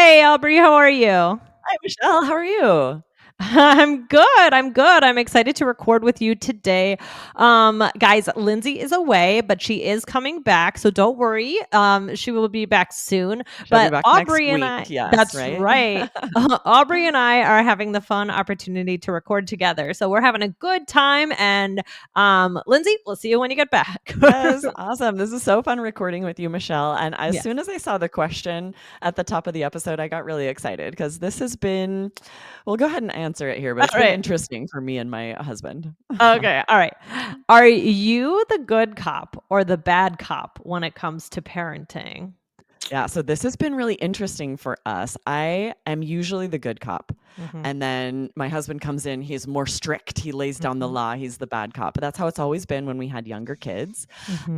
Hey, Aubrey, how are you? Hi, Michelle. How are you? I'm good. I'm good. I'm excited to record with you today. Guys, Lindsay is away, but she is coming back, so don't worry. She will be back soon. She'll be But back next Aubrey and week. I, Yes, that's right? right. Aubrey and I are having the fun opportunity to record together. So we're having a good time. And Lindsay, we'll see you when you get back. Yes, awesome. This is so fun recording with you, Michelle. And as Yeah. soon as I saw the question at the top of the episode, I got really excited because this has been, we'll go ahead and answer it here, but All it's been right. interesting for me and my husband. Okay. All right. Are you the good cop or the bad cop when it comes to parenting? Yeah, so this has been really interesting for us. I am usually the good cop. Mhm, And then my husband comes in, he's more strict. He lays down the mhm, law, he's the bad cop. But that's how it's always been when we had younger kids.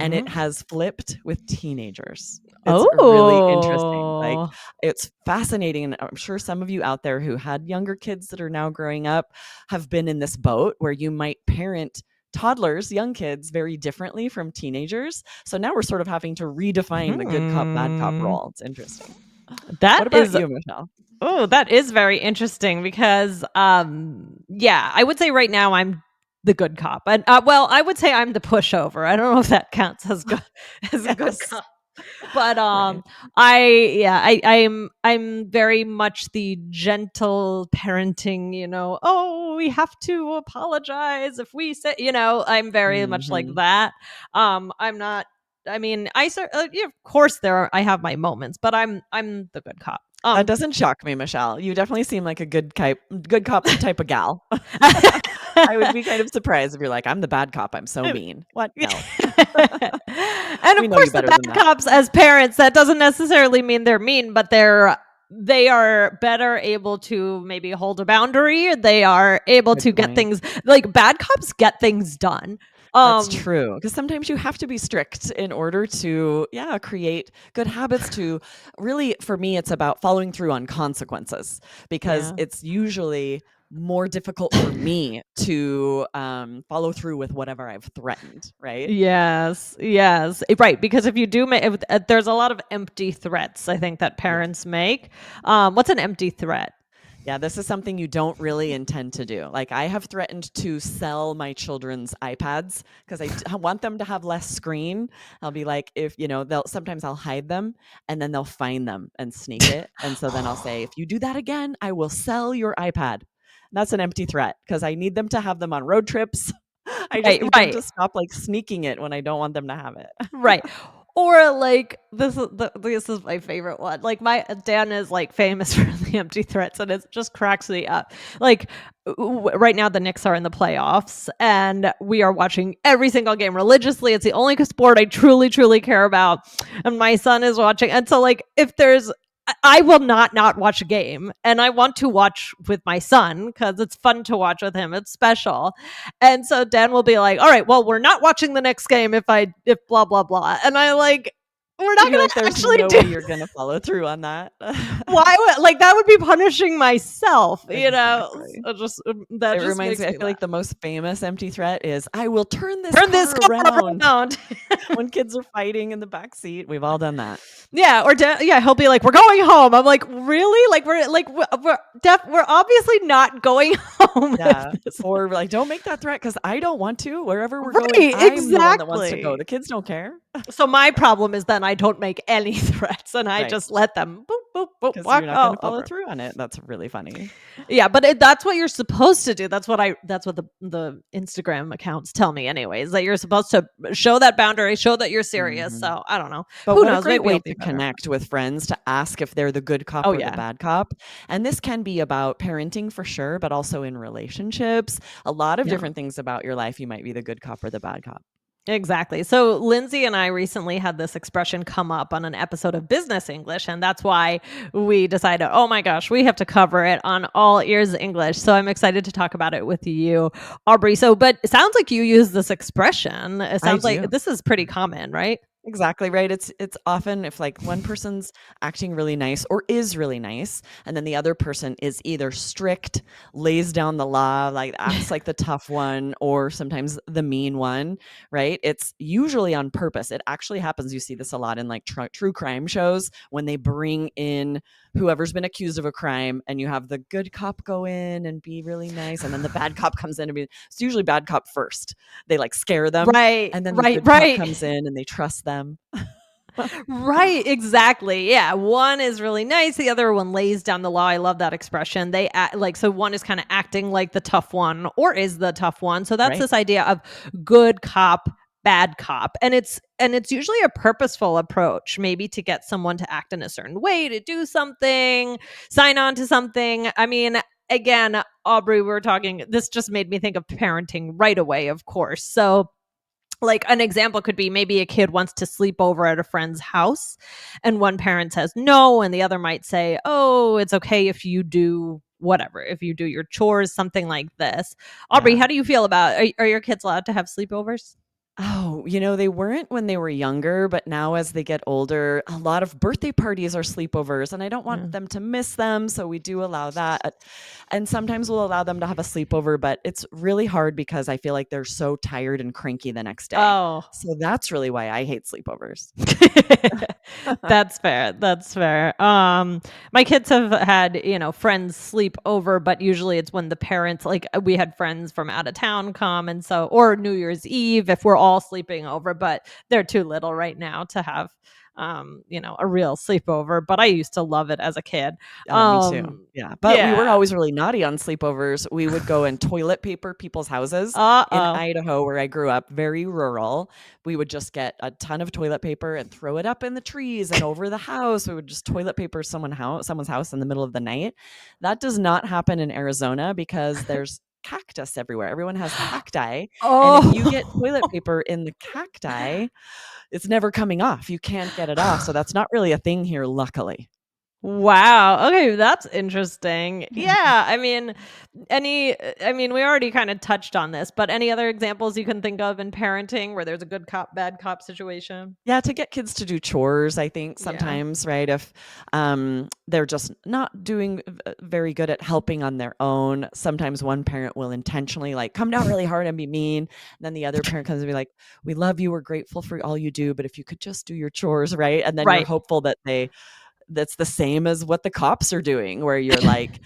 And it mhm. has flipped with teenagers. It's really interesting. Like, Oh. it's fascinating. And I'm sure some of you out there who had younger kids that are now growing up have been in this boat where you might parent toddlers, young kids, very differently from teenagers. So now we're sort of having to redefine the good cop, bad cop Hmm. role. It's interesting. That What about is you, Michelle? that is very interesting because, yeah, I would say right now I'm the good cop. And, well, I would say I'm the pushover. I don't know if that counts as good as a good Yes. cop. But, Right. I'm very much the gentle parenting, "Oh, we have to apologize if we say," I'm very much like Mhm. that. I'm not I mean, yeah, of course I have my moments, but I'm the good cop. That doesn't shock me, Michelle. You definitely seem like a good cop type of gal. I would be kind of surprised if you're like, "I'm the bad cop, I'm so mean." What? No. And We of know you course, the better than bad that. cops as parents, that doesn't necessarily mean they're mean, but they are better able to maybe hold a boundary. They are able Good to get point. things like bad cops get things done. That's Um, true. Because sometimes you have to be strict in order to, yeah, create good habits to really, for me, it's about following through on consequences because yeah. it's usually more difficult for me to follow through with whatever I've threatened, right? Yes, yes. Right, because if you do make there's a lot of empty threats I think that Yeah. parents make. What's an empty threat? Yeah, this is something you don't really intend to do. Like, I have threatened to sell my children's iPads because I want them to have less screen. I'll be like, if I'll hide them and then they'll find them and sneak it. And so then I'll say, if you do that again, I will sell your iPad. That's an empty threat because I need them to have them on road trips. I just Right, need them right. to stop like sneaking it when I don't want them to have it. Right. Or like this is my favorite one. Like my Dan is like famous for the empty threats and it just cracks me up. Like right now the Knicks are in the playoffs and we are watching every single game religiously. It's the only sport I truly care about. And my son is watching. And so like if there's I will not watch a game and I want to watch with my son because it's fun to watch with him. It's special. And so Dan will be like, "All right, well, we're not watching the next game if blah blah blah." And I like, we're Do not you feel gonna like there's actually no do way you're going to follow through on that? why would like that would be punishing myself, Exactly. So just that It just reminds makes me, I me feel laugh. like the most famous empty threat is, "I will turn this Turn this car car around." around. When kids are fighting in the back seat, we've all done that. Yeah, or yeah, he'll be like, "We're going home." I'm like, "Really? Like we're obviously not going home if Yeah. this." Or like, "Don't make that threat because I don't want to. Wherever we're going, Right, I'm the one that wants to go. exactly. The kids don't care." So my problem is then I don't make any threats and I Right. just let them boop boop boop Because walk you're not all gonna follow over. through on it. That's really funny. Yeah, but that's what you're supposed to do. That's what the Instagram accounts tell me anyways, that you're supposed to show that boundary, show that you're serious. Mhm. So I don't know. But Who what a knows? great Maybe way I'll be to better. connect with friends to ask if they're the good cop Oh or the yeah. bad cop. And this can be about parenting for sure, but also in relationships. A lot of Yeah. different things about your life, you might be the good cop or the bad cop. Exactly. So Lindsay and I recently had this expression come up on an episode of Business English, and that's why we decided, oh my gosh, we have to cover it on All Ears English. So I'm excited to talk about it with you, Aubrey. So, but it sounds like you use this expression. It I sounds do. like this is pretty common, right? Exactly right. It's often if like one person's acting really nice or is really nice, and then the other person is either strict, lays down the law, like acts like the tough one, or sometimes the mean one, right? It's usually on purpose. It actually happens. You see this a lot in like true crime shows when they bring in whoever's been accused of a crime, and you have the good cop go in and be really nice, and then the bad cop comes in and it's usually bad cop first. They like scare them, Right, and then the right, good cop right. comes in and they trust them. Right, exactly. Yeah, one is really nice, the other one lays down the law. I love that expression. They act like, so one is kind of acting like the tough one or is the tough one. So that's Right. this idea of good cop, bad cop. And it's usually a purposeful approach, maybe to get someone to act in a certain way, to do something, sign on to something. I mean, again, Aubrey, we were talking, this just made me think of parenting right away, of course. So like an example could be maybe a kid wants to sleep over at a friend's house and one parent says no and the other might say, oh, it's okay if you do whatever, if you do your chores, something like this. Aubrey, Yeah. how do you feel about, are your kids allowed to have sleepovers? Oh, they weren't when they were younger, but now as they get older, a lot of birthday parties are sleepovers, and I don't want Yeah. them to miss them, so we do allow that. And sometimes we'll allow them to have a sleepover, but it's really hard because I feel like they're so tired and cranky the next day. Oh. So that's really why I hate sleepovers. That's fair. That's fair. My kids have had, friends sleep over, but usually it's when the parents, like we had friends from out of town come, and so, or New Year's Eve if we're all sleeping over, but they're too little right now to have a real sleepover, but I used to love it as a kid. Me too. Yeah, but we were Yeah. always really naughty on sleepovers. We would go and toilet paper people's houses. In Uh-oh. Idaho, where I grew up, very rural, we would just get a ton of toilet paper and throw it up in the trees and over the house. We would just toilet paper someone's house in the middle of the night. That does not happen in Arizona because there's cactus everywhere. Everyone has cacti, and if you get Oh. toilet paper in the cacti, it's never coming off. You can't get it off. So that's not really a thing here, luckily. Wow. Okay, that's interesting. Yeah, we already kind of touched on this, but any other examples you can think of in parenting where there's a good cop, bad cop situation? Yeah, to get kids to do chores, I think Yeah. sometimes, right? If they're just not doing very good at helping on their own, sometimes one parent will intentionally like come down really hard and be mean. And then the other parent comes and be like, "We love you. We're grateful for all you do, but if you could just do your chores, right?" And then you're Right. hopeful that that's the same as what the cops are doing, where you're like,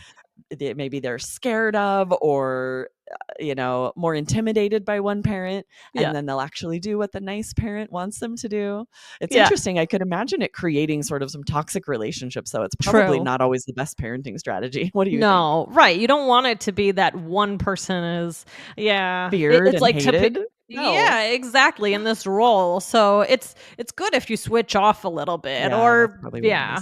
maybe they're scared of or more intimidated by one parent, Yeah. and then they'll actually do what the nice parent wants them to do. It's Yeah. interesting. I could imagine it creating sort of some toxic relationships, so it's probably True. not always the best parenting strategy. What do you think? No, right. You don't want it to be that one person is, yeah. Feared It's and like to pick, hated? No. yeah, exactly, in this role. So it's good if you switch off a little bit, Yeah, that's or probably yeah.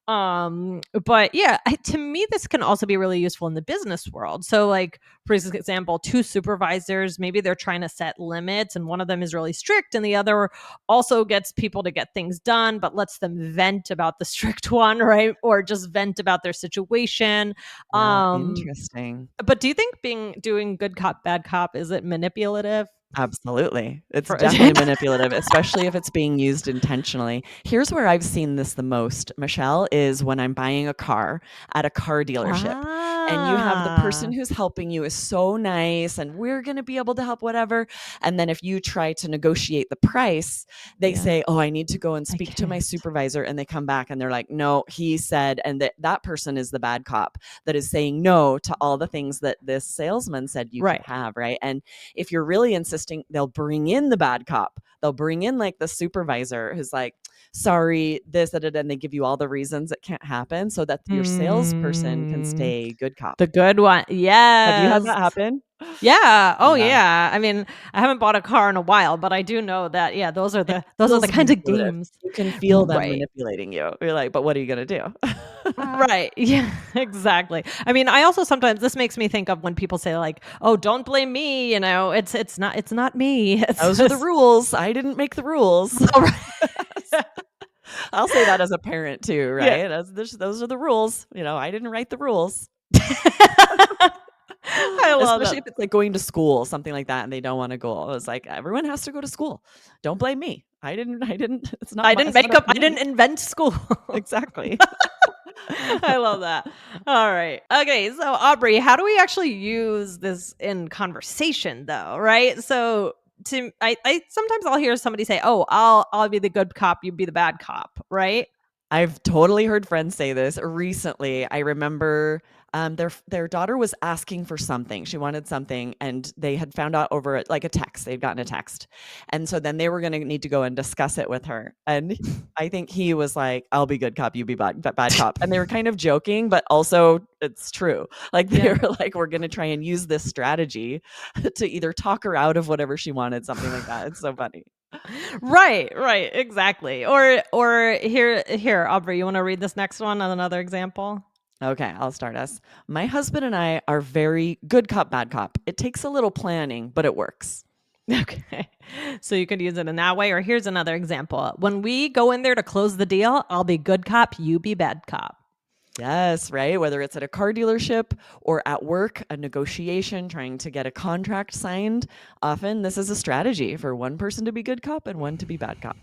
wise. But yeah, to me this can also be really useful in the business world. So like for example, two supervisors, maybe they're trying to set limits and one of them is really strict and the other also gets people to get things done but lets them vent about the strict one, right? Or just vent about their situation. Yeah, Um interesting. but do you think being doing good cop, bad cop, is it manipulative? Absolutely. It's For definitely manipulative, especially if it's being used intentionally. Here's where I've seen this the most, Michelle, is when I'm buying a car at a car dealership. And you have the person Ah, who's helping you is so nice and we're going to be able to help whatever. And then if you try to negotiate the price, they yeah, say, "Oh, I need to go and I speak to my can't. supervisor." And they come back and they're like, "No, he said," and that person is the bad cop that is saying no to all the things that this salesman said you could Right. have, right? And if you're really insisting, they'll bring in the bad cop. They'll bring in like the supervisor who's like, "Sorry, this, da, da, da," and they give you all the reasons it can't happen so that your salesperson can Mm, stay good cop. the good one. Have you had Yes. that happen? Yeah. Oh, Yeah. yeah. I haven't bought a car in a while, but I do know that, yeah, It those are the feels kinds of manipulative. games. You can feel them Right. manipulating you. You're like, "But what are you gonna do?" Right. Yeah, exactly. I also sometimes this makes me think of when people say like, "Oh, don't blame me," it's not me. It's Those are the just rules. I didn't make the rules. all right. I'll say that as a parent too, Yeah. right? Those are the rules. I didn't write the rules. I love Especially that. if it's like going to school, something like that, and they don't wanna go. It's like, everyone has to go to school. Don't blame me. I didn't it's not up to I me. didn't invent school. Exactly. I love that. All right. Okay. So, Aubrey, how do we actually use this in conversation, though? Right. So, I sometimes I'll hear somebody say, "Oh, I'll be the good cop, you be the bad cop." Right. I've totally heard friends say this. Recently, I remember, their daughter was asking for something. She wanted something, and they had found out over, like, a text. They'd gotten a text, and so then they were gonna need to go and discuss it with her, and I think he was like, "I'll be good cop, you be bad cop," and they were kind of joking, but also it's true. Like, they Yeah. were like, "We're gonna try and use this strategy to either talk her out of whatever she wanted," something like that. It's so funny. Right, right, exactly. Or here, Aubrey, you wanna read this next one on another example? Okay, I'll start us. My husband and I are very good cop, bad cop. It takes a little planning, but it works. Okay. So you could use it in that way, or here's another example. When we go in there to close the deal, I'll be good cop, you be bad cop. Yes, right. Whether it's at a car dealership or at work, a negotiation, trying to get a contract signed, often this is a strategy for one person to be good cop and one to be bad cop.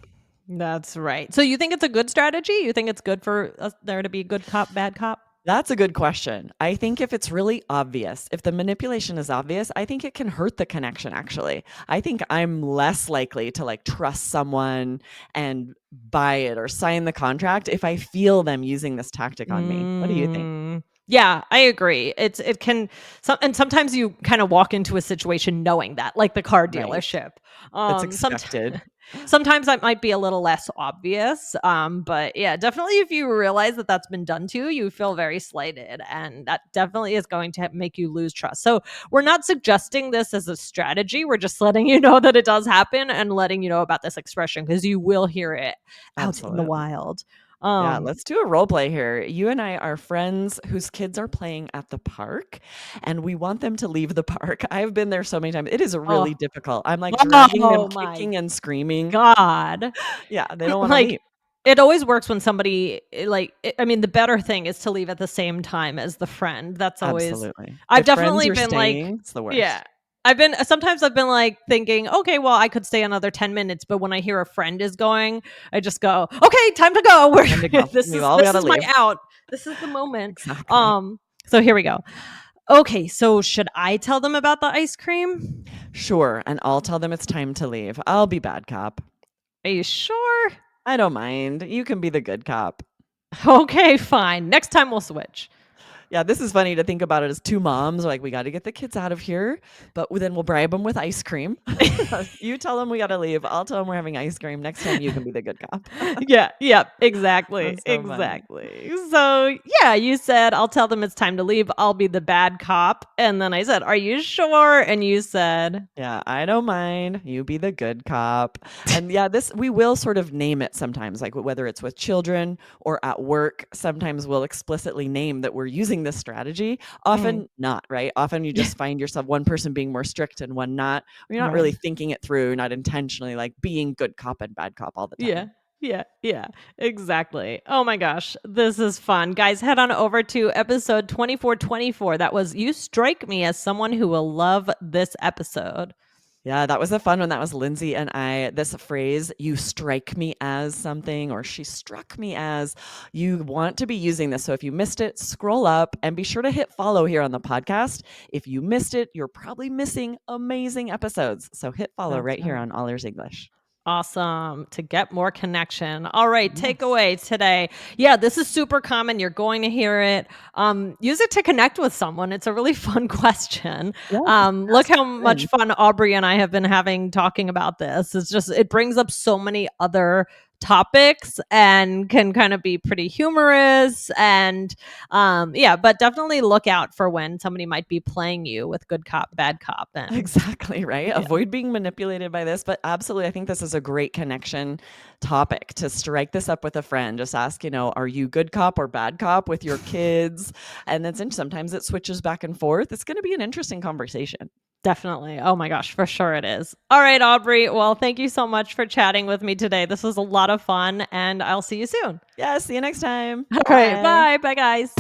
That's right. So you think it's a good strategy? You think it's good for us there to be good cop, bad cop? That's a good question. I think if it's really obvious, if the manipulation is obvious, I think it can hurt the connection actually. I think I'm less likely to like trust someone and buy it or sign the contract if I feel them using this tactic on me. What do you think? Yeah, I agree. It can and sometimes you kind of walk into a situation knowing that, like the car Right. dealership. It's Some expected. sometimes that might be a little less obvious. But yeah, definitely if you realize that that's been done to you, feel very slighted, and that definitely is going to make you lose trust. So we're not suggesting this as a strategy. We're just letting you know that it does happen and letting you know about this expression because you will hear it out in the Absolutely. wild. Yeah, Um, let's do a role play here. You and I are friends whose kids are playing at the park, and we want them to leave the park. I've been there so many times. It is really oh, difficult. I'm like dragging them, oh my kicking and screaming. God. Yeah, they don't want to Like, leave. it always works when somebody, I mean, the better thing is to leave at the same time as the friend. That's always Absolutely. I've If friends definitely are been like staying, it's the yeah. worst. Sometimes I've been, like, thinking, "Okay, well, I could stay another 10 minutes," but when I hear a friend is going, I just go, "Okay, time to go. Time to go. We've all This gotta is my leave. out. This is the moment." Exactly. Um, so here we go. Okay, so should I tell them about the ice cream? Sure, and I'll tell them it's time to leave. I'll be bad cop. Are you sure? I don't mind. You can be the good cop. Okay, fine. Next time we'll switch. Yeah, this is funny to think about it as 2 moms, like, "We gotta get the kids out of here," but then we'll bribe them with ice cream. You tell them we gotta leave, I'll tell them we're having ice cream, next time you can be the good cop. Yeah, yep, exactly, That's so funny. exactly. So, yeah, you said, "I'll tell them it's time to leave, I'll be the bad cop," and then I said, "Are you sure?" And you said Yeah, I don't mind, you be the good cop. And yeah, this we will sort of name it sometimes, like, whether it's with children or at work, sometimes we'll explicitly name that we're using this strategy, Mm, often not, right? Often you yeah, just find yourself one person being more strict and one not, or you're not right. really thinking it through, not intentionally, like, being good cop and bad cop all the Yeah, time. yeah, yeah, exactly. Oh my gosh, this is fun. Guys, head on over to episode 2424. That was You Strike Me as Someone Who Will Love This Episode. Yeah, that was a fun one. That was Lindsay and I. This phrase, you strike me as something, or she struck me as, you want to be using this. So if you missed it, scroll up and be sure to hit follow here on the podcast. If you missed it, you're probably missing amazing episodes. So hit follow That's right here right. on All Ears English. Awesome. To get more connection. All right, Yes. takeaway today. Yeah, this is super common. You're going to hear it. Use it to connect with someone. It's a really fun question. Yes. Look Ask how a much friend. fun Aubrey and I have been having talking about this. It's just it brings up so many other topics and can kind of be pretty humorous and yeah, but definitely look out for when somebody might be playing you with good cop, bad cop and Exactly, right? yeah. Avoid being manipulated by this, but absolutely, I think this is a great connection topic to strike this up with a friend. Just ask, are you good cop or bad cop with your kids? And then sometimes it switches back and forth. It's going to be an interesting conversation. Definitely. Oh my gosh, for sure it is. All right, Aubrey. Well, thank you so much for chatting with me today. This was a lot of fun, and I'll see you soon. Yeah, see you next time. All right. Bye. Bye. Bye, guys.